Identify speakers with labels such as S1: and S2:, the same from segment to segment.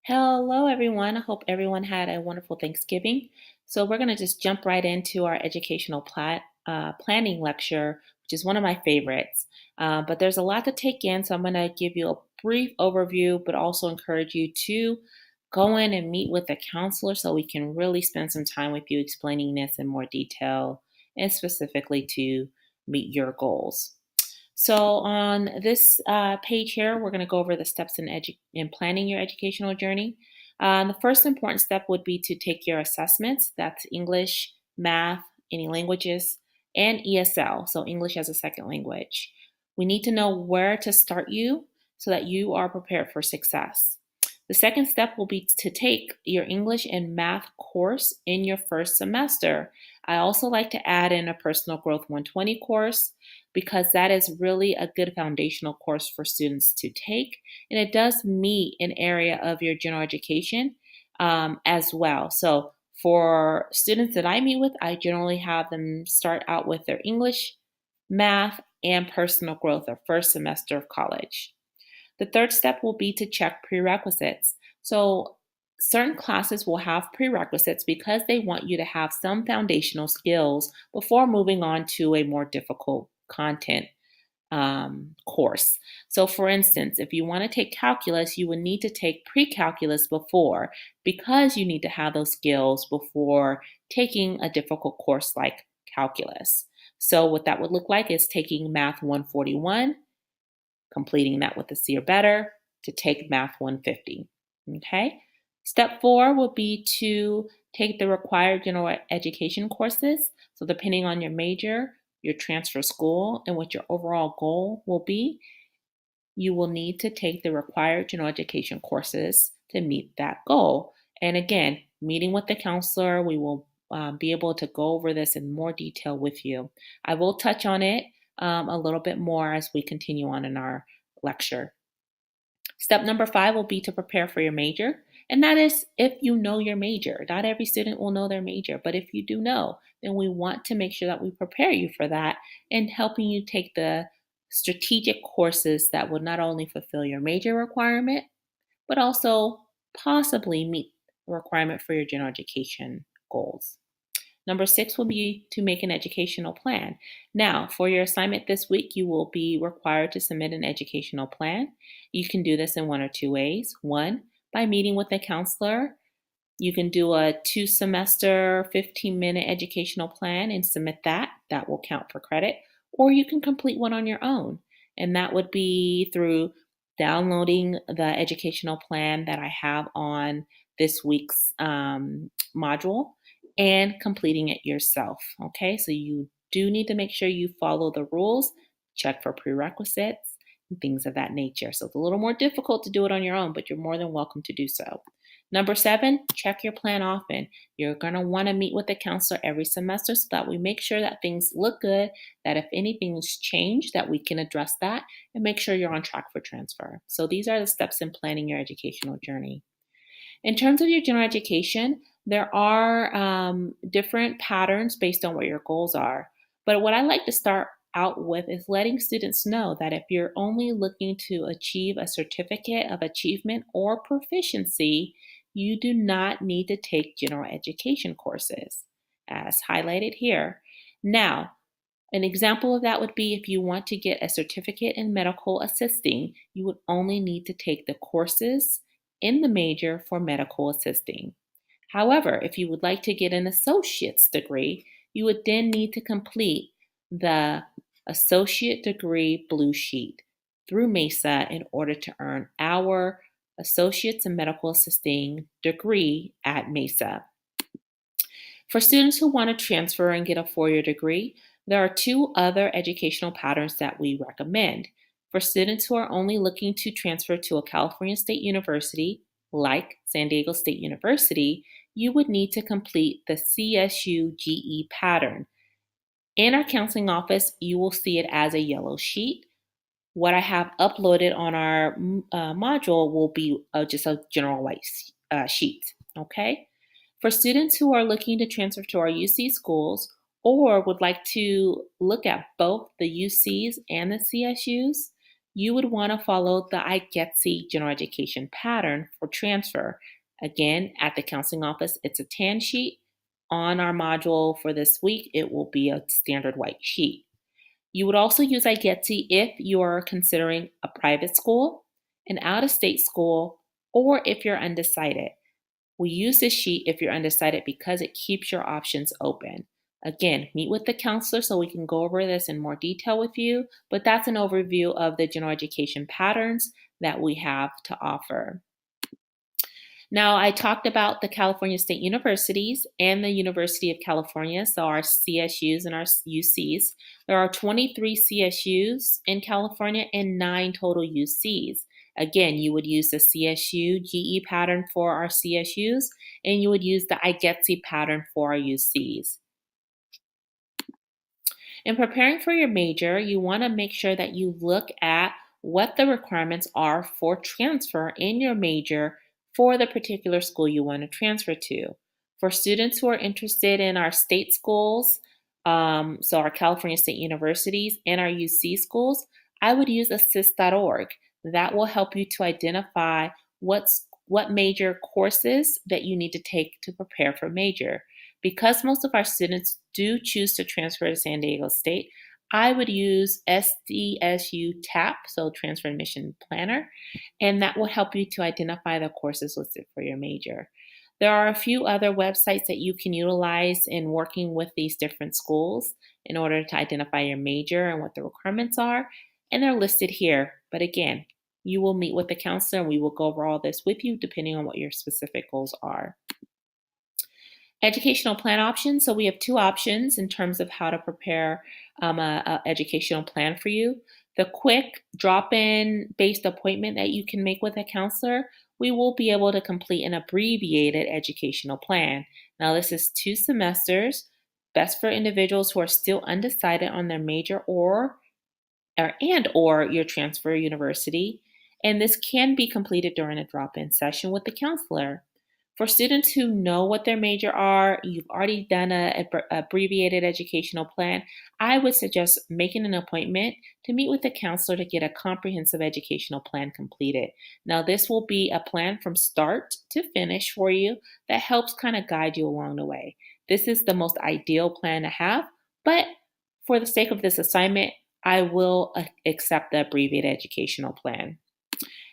S1: Hello, everyone. I hope everyone had a wonderful Thanksgiving. So, we're going to just jump right into our educational planning lecture, which is one of my favorites. But there's a lot to take in, so I'm going to give you a brief overview, but also encourage you to go in and meet with a counselor so we can really spend some time with you explaining this in more detail and specifically to meet your goals. So on this page here, we're going to go over the steps in planning your educational journey. The first important step would be to take your assessments. That's English, math, any languages, and ESL, so English as a second language. We need to know where to start you so that you are prepared for success. The second step will be to take your English and math course in your first semester. I also like to add in a Personal Growth 120 course because that is really a good foundational course for students to take. And it does meet an area of your general education as well. So for students that I meet with, I generally have them start out with their English, math, and personal growth their first semester of college. The third step will be to check prerequisites. So certain classes will have prerequisites because they want you to have some foundational skills before moving on to a more difficult content course. So, for instance, if you want to take calculus, you would need to take pre-calculus before because you need to have those skills before taking a difficult course like calculus. So, what that would look like is taking Math 141, completing that with a C or better to take Math 150. Okay. Step 4 will be to take the required general education courses. So, depending on your major, your transfer school, and what your overall goal will be, you will need to take the required general education courses to meet that goal. And again, meeting with the counselor, we will be able to go over this in more detail with you. I will touch on it a little bit more as we continue on in our lecture. Step number 5 will be to prepare for your major. And that is if you know your major. Not every student will know their major, but if you do know, then we want to make sure that we prepare you for that and helping you take the strategic courses that would not only fulfill your major requirement, but also possibly meet the requirement for your general education goals. Number 6 will be to make an educational plan. Now, for your assignment this week, you will be required to submit an educational plan. You can do this in one or two ways. One, by meeting with a counselor. You can do a 2-semester, 15-minute educational plan and submit that. That will count for credit. Or you can complete one on your own. And that would be through downloading the educational plan that I have on this week's module and completing it yourself. Okay, so you do need to make sure you follow the rules, check for prerequisites, and things of that nature. So it's a little more difficult to do it on your own, but you're more than welcome to do so. Number 7, check your plan often. You're going to want to meet with the counselor every semester so that we make sure that things look good, that if anything's changed, that we can address that and make sure you're on track for transfer. So these are the steps in planning your educational journey. In terms of your general education, there are different patterns based on what your goals are. But what I like to start out with is letting students know that if you're only looking to achieve a certificate of achievement or proficiency, you do not need to take general education courses, as highlighted here. Now, an example of that would be if you want to get a certificate in medical assisting, you would only need to take the courses in the major for medical assisting. However, if you would like to get an associate's degree, you would then need to complete the associate degree blue sheet through MESA in order to earn our associate's in medical assisting degree at MESA. For students who want to transfer and get a 4-year degree, there are 2 other educational patterns that we recommend. For students who are only looking to transfer to a California State University, like San Diego State University, you would need to complete the CSU GE pattern. In our counseling office, you will see it as a yellow sheet. What I have uploaded on our module will be just a general white sheet, okay? For students who are looking to transfer to our UC schools or would like to look at both the UCs and the CSUs, you would want to follow the IGETC general education pattern for transfer. Again, at the counseling office, it's a tan sheet. On our module for this week, it will be a standard white sheet. You would also use IGETC if you are considering a private school, an out-of-state school, or if you're undecided. We use this sheet if you're undecided because it keeps your options open. Again, meet with the counselor so we can go over this in more detail with you, but that's an overview of the general education patterns that we have to offer. Now, I talked about the California State Universities and the University of California, so our CSUs and our UCs. There are 23 CSUs in California and 9 total UCs. Again, you would use the CSU GE pattern for our CSUs, and you would use the IGETC pattern for our UCs. In preparing for your major, you want to make sure that you look at what the requirements are for transfer in your major for the particular school you want to transfer to. For students who are interested in our state schools, so our California State Universities and our UC schools, I would use assist.org. That will help you to identify what major courses that you need to take to prepare for major. Because most of our students do choose to transfer to San Diego State, I would use SDSU TAP, so Transfer Admission Planner, and that will help you to identify the courses listed for your major. There are a few other websites that you can utilize in working with these different schools in order to identify your major and what the requirements are, and they're listed here. But again, you will meet with the counselor and we will go over all this with you depending on what your specific goals are. Educational plan options. So we have 2 options in terms of how to prepare an educational plan for you. The quick drop-in based appointment that you can make with a counselor, we will be able to complete an abbreviated educational plan. Now this is 2 semesters, best for individuals who are still undecided on their major or your transfer university. And this can be completed during a drop-in session with the counselor. For students who know what their major are, you've already done an abbreviated educational plan, I would suggest making an appointment to meet with the counselor to get a comprehensive educational plan completed. Now, this will be a plan from start to finish for you that helps kind of guide you along the way. This is the most ideal plan to have, but for the sake of this assignment, I will accept the abbreviated educational plan.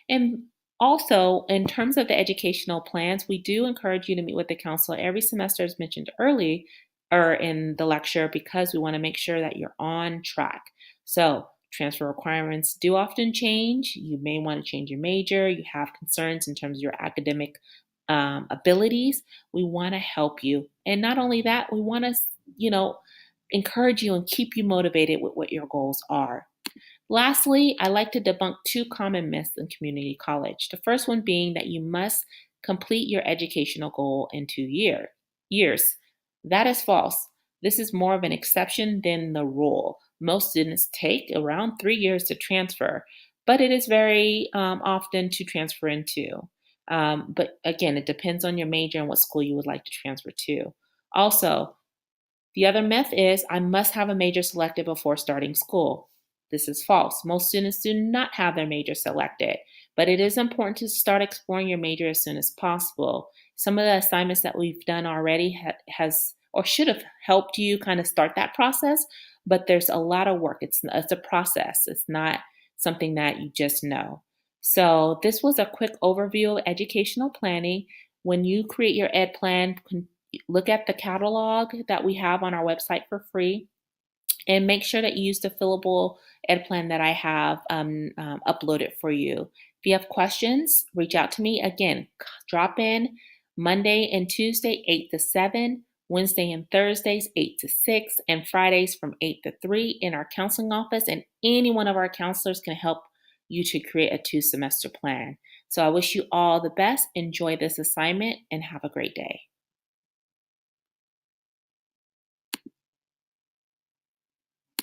S1: And also, in terms of the educational plans, we do encourage you to meet with the counselor every semester, as mentioned early or in the lecture, because we want to make sure that you're on track. So, transfer requirements do often change. You may want to change your major. You have concerns in terms of your academic abilities. We want to help you. And not only that, we want to, encourage you and keep you motivated with what your goals are. Lastly, I like to debunk 2 common myths in community college. The first one being that you must complete your educational goal in 2 years. That is false. This is more of an exception than the rule. Most students take around 3 years to transfer, but it is very often to transfer into. But again, it depends on your major and what school you would like to transfer to. Also, the other myth is I must have a major selected before starting school. This is false. Most students do not have their major selected, but it is important to start exploring your major as soon as possible. Some of the assignments that we've done already has or should have helped you kind of start that process, but there's a lot of work. It's a process. It's not something that you just know. So this was a quick overview of educational planning. When you create your ed plan, look at the catalog that we have on our website for free. And make sure that you use the fillable ed plan that I have uploaded for you. If you have questions, reach out to me. Again, drop in Monday and Tuesday, 8 to 7, Wednesday and Thursdays, 8 to 6, and Fridays from 8 to 3 in our counseling office. And any one of our counselors can help you to create a 2-semester plan. So I wish you all the best. Enjoy this assignment and have a great day.